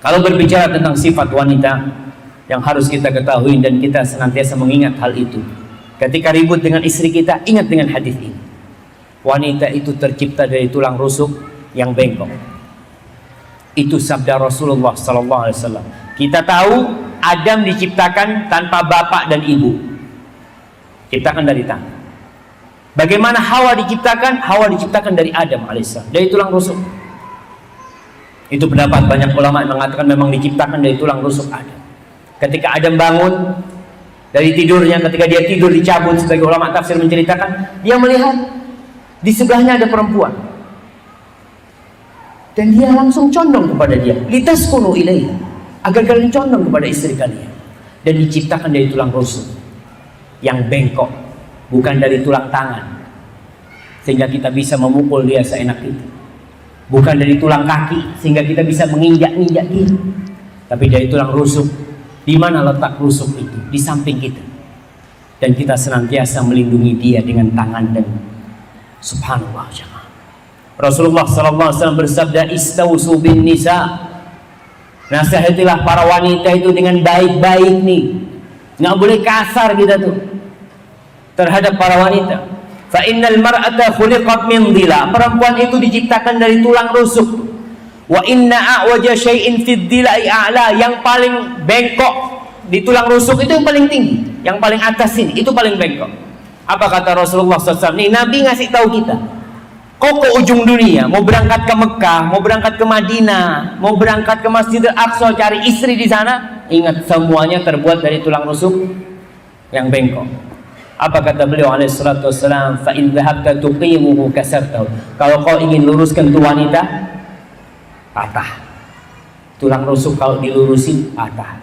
Kalau berbicara tentang sifat wanita yang harus kita ketahui dan kita senantiasa mengingat hal itu, ketika ribut dengan istri kita, ingat dengan hadis ini. Wanita itu tercipta dari tulang rusuk yang bengkok. Itu sabda Rasulullah SAW. Kita tahu Adam diciptakan tanpa bapak dan ibu, ciptakan dari tangan. Bagaimana Hawa diciptakan? Hawa diciptakan dari Adam alaihissalam, dari tulang rusuk. Itu pendapat banyak ulama yang mengatakan memang diciptakan dari tulang rusuk Adam. Ketika Adam bangun dari tidurnya, ketika dia tidur dicabut, sebagai ulama tafsir menceritakan, dia melihat di sebelahnya ada perempuan, dan dia langsung condong kepada dia, litaskunu ilaiha, agar kalian condong kepada istri kalian. Dan diciptakan dari tulang rusuk yang bengkok, bukan dari tulang tangan, sehingga kita bisa memukul dia seenak itu. Bukan dari tulang kaki, sehingga kita bisa menginjak-injak dia, tapi dari tulang rusuk. Di mana letak rusuk itu? Di samping kita. Dan kita senantiasa melindungi dia dengan tangan dan subhanallah jemaah. Rasulullah SAW bersabda, istausu bin nisa, nasihatilah para wanita itu dengan baik-baik nih. Nggak boleh kasar kita tuh terhadap para wanita. Fa innal mar'ata khuliqat min dhila, perempuan itu diciptakan dari tulang rusuk. Wa inna a'waja syai'in fid dhila'i a'la, yang paling bengkok di tulang rusuk itu yang paling tinggi, yang paling atas ini itu paling bengkok. Apa kata Rasulullah SAW? Nih Nabi ngasih tahu kita, kau ke ujung dunia, mau berangkat ke Mekah, mau berangkat ke Madinah, mau berangkat ke Masjidil Aqsa cari istri di sana, ingat semuanya terbuat dari tulang rusuk yang bengkok. Apa kata beliau alaihi salatu wassalam? Fa in dhahabta tuqimuhu kasartahu. Kalau kau ingin luruskan tu wanita, patah. Tulang rusuk kalau dilurusin patah.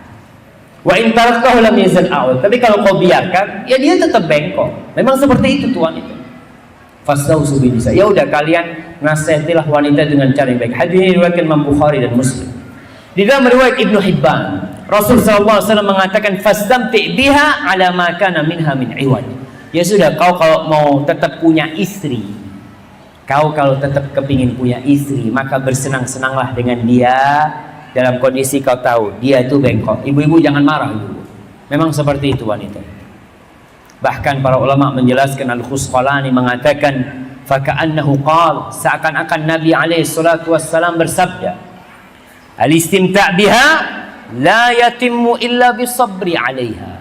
Wa in taraktahu lam yazal a'wad. Tapi kalau kau biarkan, ya dia tetap bengkok. Memang seperti itu tu wanita. Fastausu bin nisa. Ya udah kalian nasihatilah wanita dengan cara yang baik. Hadis ini diriwayatkan Imam Bukhari dan Muslim. Di dalam riwayat Ibnu Hibban, Rasul SAW mengatakan fastamti biha ala ma kana minha min iwad. Ya sudah, kau kalau mau tetap punya istri, kau kalau tetap kepingin punya istri, maka bersenang-senanglah dengan dia dalam kondisi kau tahu dia itu bengkok. Ibu-ibu jangan marah, ibu. Memang seperti itu wanita. Bahkan para ulama menjelaskan, Al-Khusqalani mengatakan faka'annahu qala, seakan-akan Nabi alaihi salatu wassalam bersabda, al-istimta' biha la yatimmu illa bisabri 'alaiha.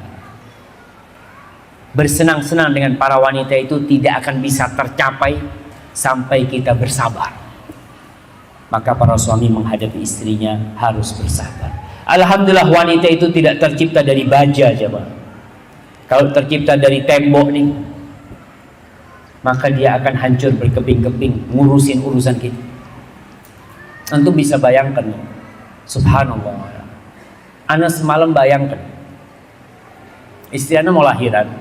Bersenang-senang dengan para wanita itu tidak akan bisa tercapai sampai kita bersabar. Maka para suami menghadapi istrinya harus bersabar. Alhamdulillah wanita itu tidak tercipta dari baja jemaah. Kalau tercipta dari tembok nih, maka dia akan hancur berkeping-keping ngurusin urusan kita. Antum bisa bayangkan, subhanallah. Anak semalam bayangkan, istri anak mau lahiran.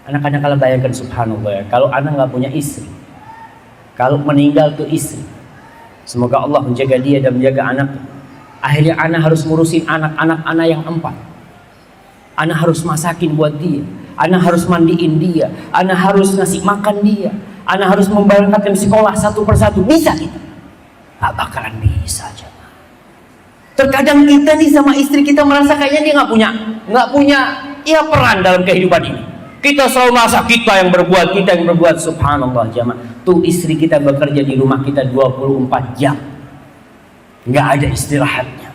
Anak-anak kalau bayangkan subhanallah, kalau anak nggak punya istri, kalau meninggal tuh istri, semoga Allah menjaga dia dan menjaga anak. Akhirnya anak harus ngurusin anak-anak anak yang 4. Anak harus masakin buat dia, anak harus mandiin dia, anak harus ngasih makan dia, anak harus memberangkatkan sekolah satu persatu. Bisa kita? Nggak bakalan bisa aja. Terkadang kita nih sama istri kita merasa kayaknya dia nggak punya ya peran dalam kehidupan ini. Kita selalu merasa kita yang berbuat. Subhanallah jamaah. Tuh istri kita bekerja di rumah kita 24 jam, nggak ada istirahatnya.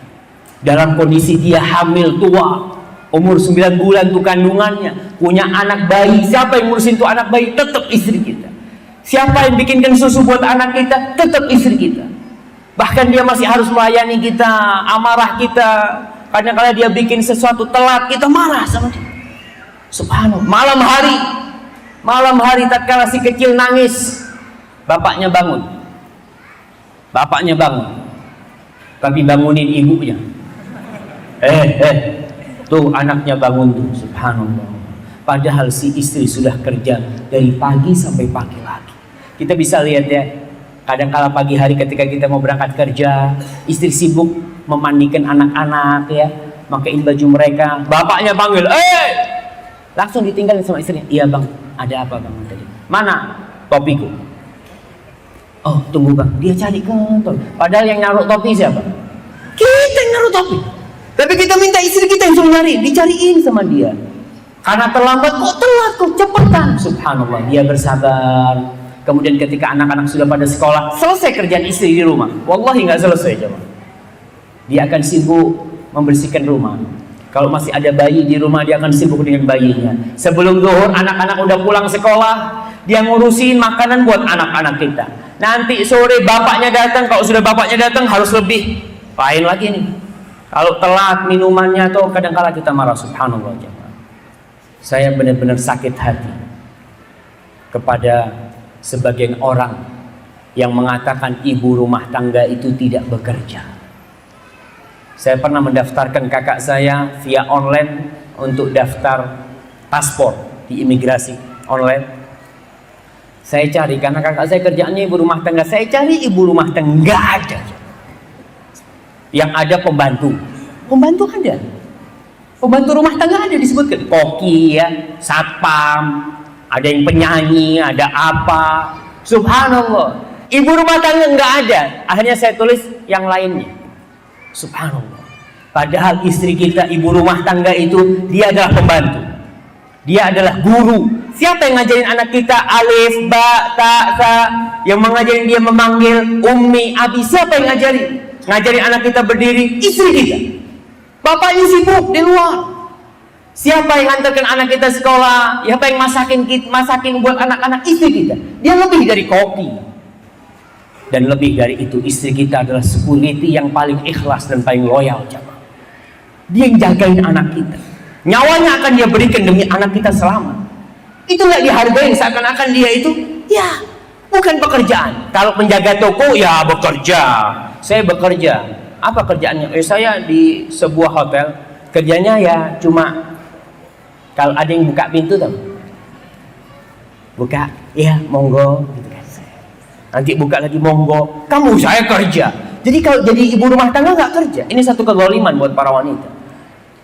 Dalam kondisi dia hamil tua, umur 9 bulan tuh kandungannya, punya anak bayi. Siapa yang ngurusin tuh anak bayi? Tetap istri kita. Siapa yang bikinkan susu buat anak kita? Tetap istri kita. Bahkan dia masih harus melayani kita, amarah kita. Kadang-kadang dia bikin sesuatu telat, kita marah sama dia. Subhanallah. Malam hari tatkala si kecil nangis, bapaknya bangun. Tapi bangunin ibunya. Tuh anaknya bangun tuh, subhanallah. Padahal si istri sudah kerja dari pagi sampai pagi lagi. Kita bisa lihat ya, kadang-kala pagi hari ketika kita mau berangkat kerja, istri sibuk memandikan anak-anak ya, makain baju mereka. Bapaknya panggil, langsung ditinggalin sama istrinya. Iya bang, ada apa bang tadi? Mana topiku? Oh tunggu bang, dia cari ke topi. Padahal yang naruh topi siapa? Kita yang naruh topi. Tapi kita minta istri kita yang suruh nyari, dicariin sama dia. Karena terlambat, kok cepetan. Subhanallah, dia bersabar. Kemudian ketika anak-anak sudah pada sekolah, selesai kerjaan istri di rumah. Wallahi nggak selesai, jemaah. Dia akan sibuk membersihkan rumah. Kalau masih ada bayi di rumah, dia akan sibuk dengan bayinya. Sebelum zuhur, anak-anak udah pulang sekolah, dia ngurusin makanan buat anak-anak kita. Nanti sore bapaknya datang, kalau sudah bapaknya datang harus lebih. Lain lagi nih. Kalau telat minumannya tuh kadang-kala kita marah. Subhanallah, jemaah. Saya benar-benar sakit hati kepada sebagian orang yang mengatakan ibu rumah tangga itu tidak bekerja. Saya pernah mendaftarkan kakak saya via online untuk daftar paspor di imigrasi online. Saya cari, karena kakak saya kerjaannya ibu rumah tangga. Saya cari ibu rumah tangga, nggak ada. Yang ada pembantu ada. Pembantu rumah tangga ada disebutkan, koki ya, satpam, ada yang penyanyi, ada apa. Subhanallah, ibu rumah tangga nggak ada. Akhirnya saya tulis yang lainnya. Subhanallah. Padahal istri kita, ibu rumah tangga itu, dia adalah pembantu, dia adalah guru. Siapa yang ngajarin anak kita alif, ba, ta, sa? Yang mengajarin dia memanggil ummi, abi, siapa yang ngajarin anak kita berdiri? Istri kita. Bapaknya sibuk di luar. Siapa yang hantarkan anak kita sekolah? Siapa yang masakin buat anak-anak? Istri kita. Dia lebih dari kopi. Dan lebih dari itu, istri kita adalah security yang paling ikhlas dan paling loyal. Dia yang jagain anak kita. Nyawanya akan dia berikan demi anak kita selamat. Itu nggak dihargain, seakan-akan dia itu ya bukan pekerjaan. Kalau penjaga toko ya bekerja. Saya bekerja. Apa kerjaannya? Saya di sebuah hotel. Kerjanya ya cuma kalau ada yang buka pintu tuh, buka, ya monggo gitu kan. Nanti buka lagi monggo. Kamu saya kerja. Jadi kalau jadi ibu rumah tangga nggak kerja. Ini satu kezaliman buat para wanita.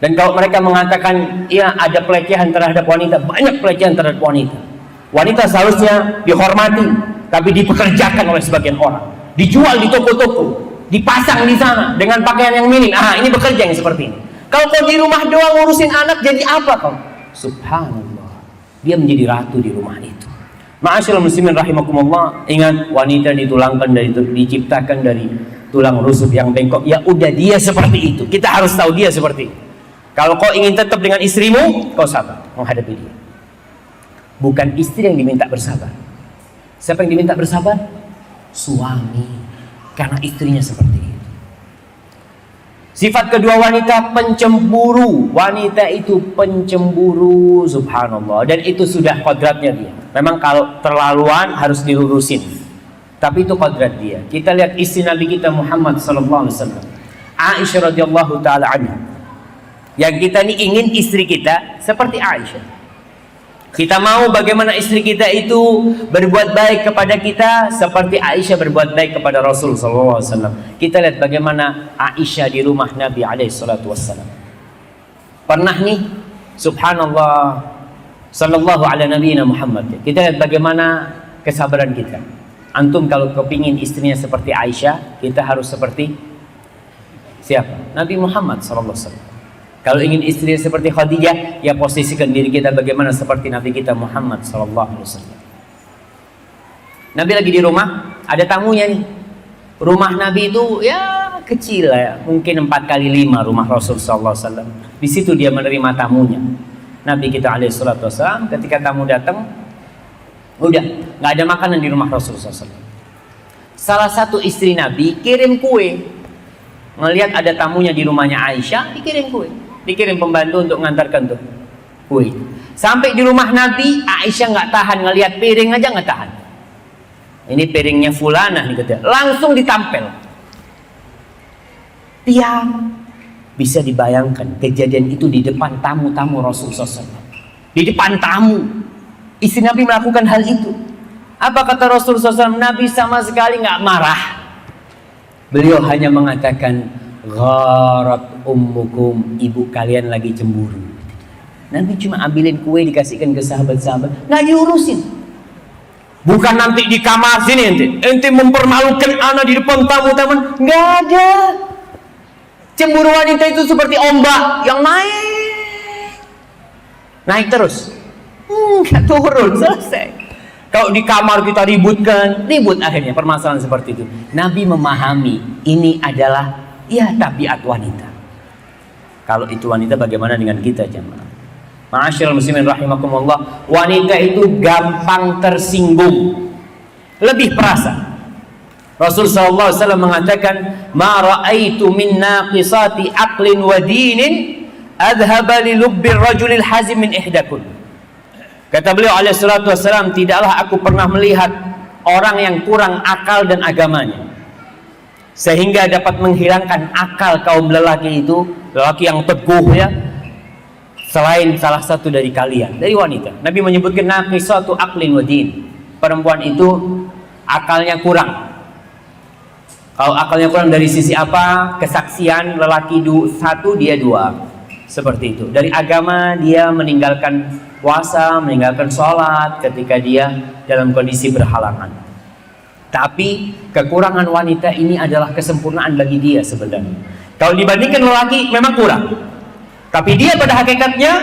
Dan kalau mereka mengatakan ya ada pelecehan terhadap wanita, banyak pelecehan terhadap wanita. Wanita seharusnya dihormati, tapi dipekerjakan oleh sebagian orang. Dijual di toko-toko, dipasang di sana dengan pakaian yang minim. Ini bekerja yang seperti ini. Kalau kau di rumah doang ngurusin anak, jadi apa kau? Subhanallah, dia menjadi ratu di rumah itu. Ma'asyiral muslimin rahimakumullah. Ingat, wanita diciptakan dari tulang rusuk yang bengkok. Ya udah, dia seperti itu. Kita harus tahu dia seperti itu. Kalau kau ingin tetap dengan istrimu, kau sabar menghadapi dia. Bukan istri yang diminta bersabar. Siapa yang diminta bersabar? Suami, karena istrinya seperti itu. Sifat kedua wanita, pencemburu. Wanita itu pencemburu, subhanallah. Dan itu sudah kodratnya dia. Memang kalau terlaluan harus dilurusin, tapi itu kodrat dia. Kita lihat istri Nabi kita Muhammad SAW, Aisyah radhiyallahu taala anha. Yang kita ini ingin istri kita seperti Aisyah. Kita mau bagaimana istri kita itu berbuat baik kepada kita seperti Aisyah berbuat baik kepada Rasul sallallahu alaihi wasallam. Kita lihat bagaimana Aisyah di rumah Nabi alaihi salatu wasallam. Pernah nih, subhanallah, sallallahu ala nabiyina Muhammad. Kita lihat bagaimana kesabaran kita. Antum kalau kepingin istrinya seperti Aisyah, kita harus seperti siapa? Nabi Muhammad sallallahu alaihi wasallam. Kalau ingin istri seperti Khadijah, ya posisikan diri kita bagaimana seperti Nabi kita Muhammad sallallahu alaihi wasallam. Nabi lagi di rumah, ada tamunya nih. Rumah Nabi itu ya kecil ya, mungkin 4x5 rumah Rasul sallallahu alaihi wasallam. Di situ dia menerima tamunya. Nabi kita alaihi salatu wasallam, ketika tamu datang, udah nggak ada makanan di rumah Rasul sallallahu alaihi wasallam. Salah satu istri Nabi kirim kue. Melihat ada tamunya di rumahnya Aisyah, dikirim kue. Dikirim pembantu untuk mengantarkan tuh kue. Sampai di rumah Nabi, Aisyah nggak tahan ngelihat piring aja nggak tahan. Ini piringnya fulanah nih kata. Langsung ditampel. Tiang. Bisa dibayangkan kejadian itu di depan tamu-tamu Rasulullah SAW. Di depan tamu, istri Nabi melakukan hal itu. Apa kata Rasulullah SAW? Nabi sama sekali nggak marah. Beliau hanya mengatakan, gharat ummukum, ibu kalian lagi cemburu. Nabi cuma ambilin kue dikasihkan ke sahabat-sahabat, nggak diurusin. Bukan nanti di kamar sini ente mempermalukan anak di depan tamu-tamu, nggak ada. Cemburu wanita itu seperti ombak yang naik terus, nggak turun, selesai. Kalau di kamar kita ributkan, ribut akhirnya permasalahan seperti itu. Nabi memahami ini adalah tabiat wanita. Kalau itu wanita, bagaimana dengan kita jemaah? Ma'asyiral muslimin rahimakumullah, wanita itu gampang tersinggung, lebih perasa. Rasul sallallahu alaihi wasallam mengatakan, "Ma ra'aitu min naqisati aqlin wa dinin adhaba li lubbir rajulil hazim min ihdakun." Kata beliau alaihi salatu wassalam, tidaklah aku pernah melihat orang yang kurang akal dan agamanya sehingga dapat menghilangkan akal kaum lelaki itu, lelaki yang teguh ya, selain salah satu dari kalian, dari wanita. Nabi menyebutkan naqisatu aqlin wa din. Perempuan itu akalnya kurang. Kalau akalnya kurang dari sisi apa? Kesaksian, lelaki satu, dia dua. Seperti itu. Dari agama, dia meninggalkan puasa, meninggalkan sholat ketika dia dalam kondisi berhalangan. Tapi kekurangan wanita ini adalah kesempurnaan bagi dia sebenarnya. Kalau dibandingkan lelaki memang kurang, tapi dia pada hakikatnya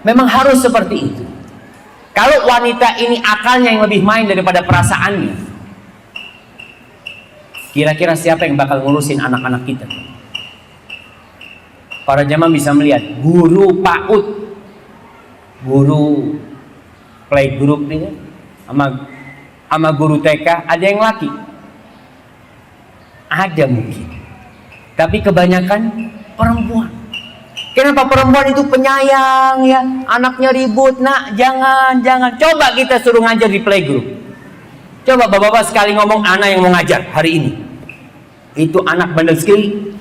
memang harus seperti itu. Kalau wanita ini akalnya yang lebih main daripada perasaannya, kira-kira siapa yang bakal ngurusin anak-anak kita? Para jamaah bisa melihat guru PAUD, guru playgroup nih, sama guru TK, ada yang laki, ada mungkin, tapi kebanyakan perempuan. Kenapa perempuan itu penyayang ya, anaknya ribut, nak jangan. Coba kita suruh ngajar di playgroup, coba bapak-bapak sekali ngomong anak yang mau ngajar hari ini, itu anak bandel sekali,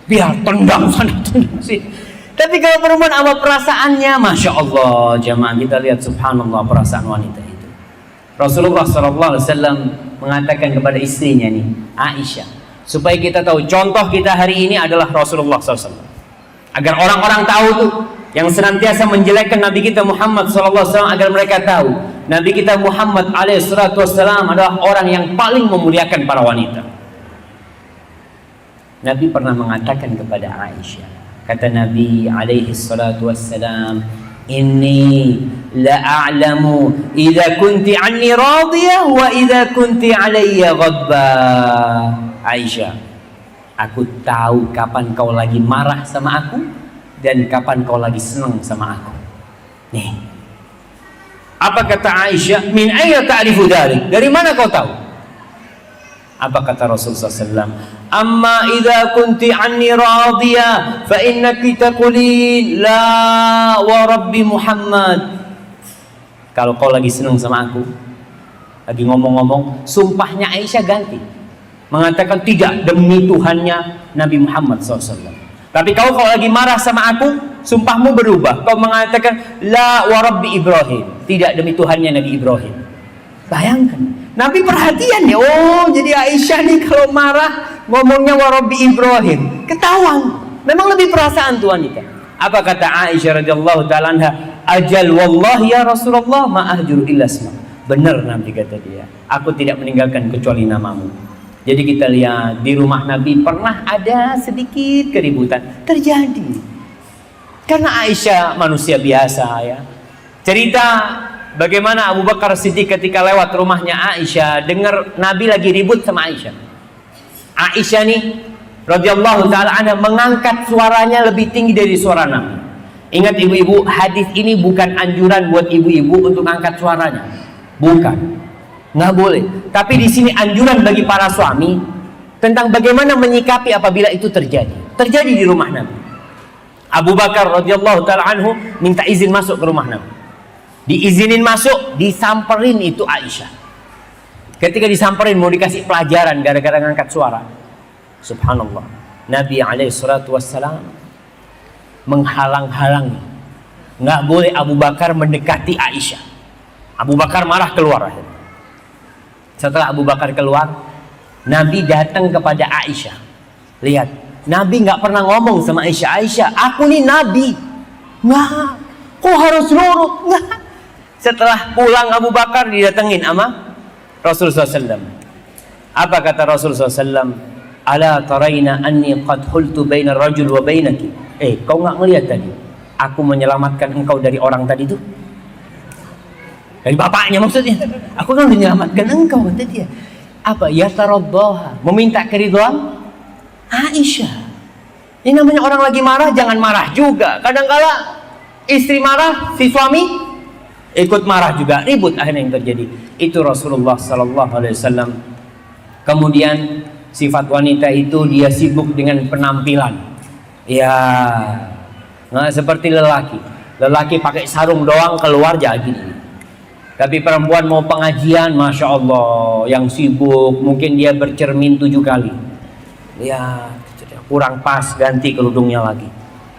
biar tendang sana tendang sini. Tapi kalau perempuan apa perasaannya, masya Allah jamaah, kita lihat subhanallah perasaan wanita itu. Rasulullah SAW mengatakan kepada istrinya nih, Aisyah, supaya kita tahu contoh kita hari ini adalah Rasulullah SAW, agar orang-orang tahu tuh yang senantiasa menjelekkan Nabi kita Muhammad SAW, agar mereka tahu Nabi kita Muhammad SAW adalah orang yang paling memuliakan para wanita. Nabi pernah mengatakan kepada Aisyah, kata Nabi alaihi salatu wassalam, inni la a'lamu idza kunti anni radiyah wa idza kunti alayya ghadba. Aisyah, aku tahu kapan kau lagi marah sama aku dan kapan kau lagi senang sama aku. Nih, apa kata Aisyah? Min ayna ta'rifu dzalik? Dari mana kau tahu? Apa kata Rasulullah SAW? Amma idza kunti anni radiyah fa innaki taqulin la wa rabbi Muhammad. Kalau kau lagi senang sama aku, lagi ngomong-ngomong, sumpahnya Aisyah ganti, mengatakan tidak, demi Tuhannya Nabi Muhammad SAW. Tapi kau kalau lagi marah sama aku, sumpahmu berubah, kau mengatakan la wa rabbi Ibrahim, tidak, demi Tuhannya Nabi Ibrahim. Bayangkan, Nabi perhatian ya, oh jadi Aisyah nih kalau marah ngomongnya warabi Ibrahim, ketahuan, memang lebih perasaan tuh wanita. Apa kata Aisyah radhiyallahu taala anha? Ajal wallahi ya Rasulullah ma ahjur illa isma. Benar Nabi kata dia, aku tidak meninggalkan kecuali namamu. Jadi kita lihat di rumah Nabi pernah ada sedikit keributan terjadi karena Aisyah manusia biasa ya. Cerita bagaimana Abu Bakar Siddiq ketika lewat rumahnya Aisyah, dengar Nabi lagi ribut sama Aisyah. Aisyah nih radhiyallahu taala anha mengangkat suaranya lebih tinggi dari suara Nabi. Ingat ibu-ibu, hadis ini bukan anjuran buat ibu-ibu untuk angkat suaranya. Bukan. Nggak boleh. Tapi di sini anjuran bagi para suami tentang bagaimana menyikapi apabila itu terjadi. Terjadi di rumah Nabi. Abu Bakar radhiyallahu taala anhu minta izin masuk ke rumah Nabi. Diizinin masuk, disamperin itu Aisyah. Ketika disamperin mau dikasih pelajaran gara-gara ngangkat suara. Subhanallah. Nabi alaihi salatu wassalam menghalang-halangi. Nggak boleh Abu Bakar mendekati Aisyah. Abu Bakar marah keluar. Setelah Abu Bakar keluar, Nabi datang kepada Aisyah. Lihat, Nabi nggak pernah ngomong sama Aisyah, Aisyah, aku nih Nabi. Nggak, kok harus nurut? Nggak. Setelah pulang Abu Bakar didatengin sama Rasulullah SAW. Apa kata Rasulullah SAW? Ala taraina anni qad hultu baina rajul wa bainaki. Kau nggak ngelihat tadi? Aku menyelamatkan engkau dari orang tadi itu. Dari bapaknya maksudnya. Aku kan menyelamatkan engkau, kata dia. Apa? Ya taraddaha, meminta keridhaan Aisyah. Ini namanya orang lagi marah, jangan marah juga. Kadang-kala istri marah, si suami ikut marah juga, ribut akhirnya yang terjadi. Itu Rasulullah sallallahu alaihi wasallam. Kemudian sifat wanita itu dia sibuk dengan penampilan. Ya, nggak seperti lelaki. Lelaki pakai sarung doang keluar jadi. Tapi perempuan mau pengajian, masya Allah, yang sibuk, mungkin dia bercermin 7 kali. Ya, kurang pas, ganti kerudungnya lagi.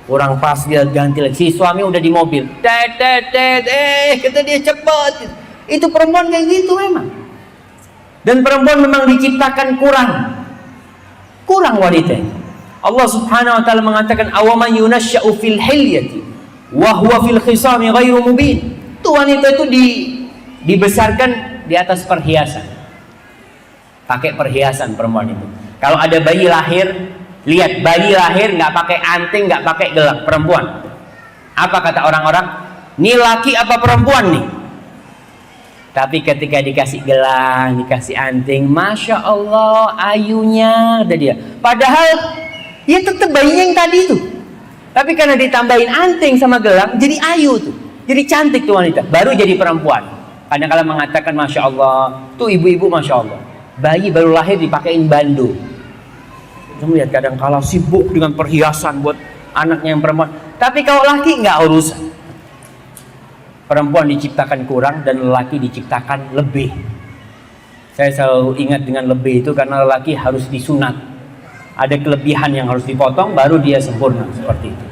Kurang pas, dia ganti lagi. Si suami udah di mobil, kata dia cepat. Itu perempuan kayak gitu memang. Dan perempuan memang diciptakan kurang wanita. Allah Subhanahu wa taala mengatakan awaman yunasya'u fil hilyati wa huwa fil khisami ghairu mubin. Tuh wanita itu dibesarkan di atas perhiasan. Pakai perhiasan perempuan itu. Kalau ada bayi lahir, lihat bayi lahir nggak pakai anting, nggak pakai gelang, perempuan. Apa kata orang-orang? Ini laki apa perempuan nih? Tapi ketika dikasih gelang, dikasih anting, masya Allah, ayunya, ada dia. Padahal ya tetap bayinya yang tadi itu. Tapi karena ditambahin anting sama gelang, jadi ayu tuh, jadi cantik tuh wanita. Baru jadi perempuan. Kadang-kadang mengatakan masya Allah, tuh ibu-ibu masya Allah, bayi baru lahir dipakein bandu. Kamu lihat kadang-kala sibuk dengan perhiasan buat anaknya yang perempuan. Tapi kalau laki nggak urusan. Perempuan diciptakan kurang dan lelaki diciptakan lebih. Saya selalu ingat dengan lebih itu karena lelaki harus disunat. Ada kelebihan yang harus dipotong baru dia sempurna seperti itu.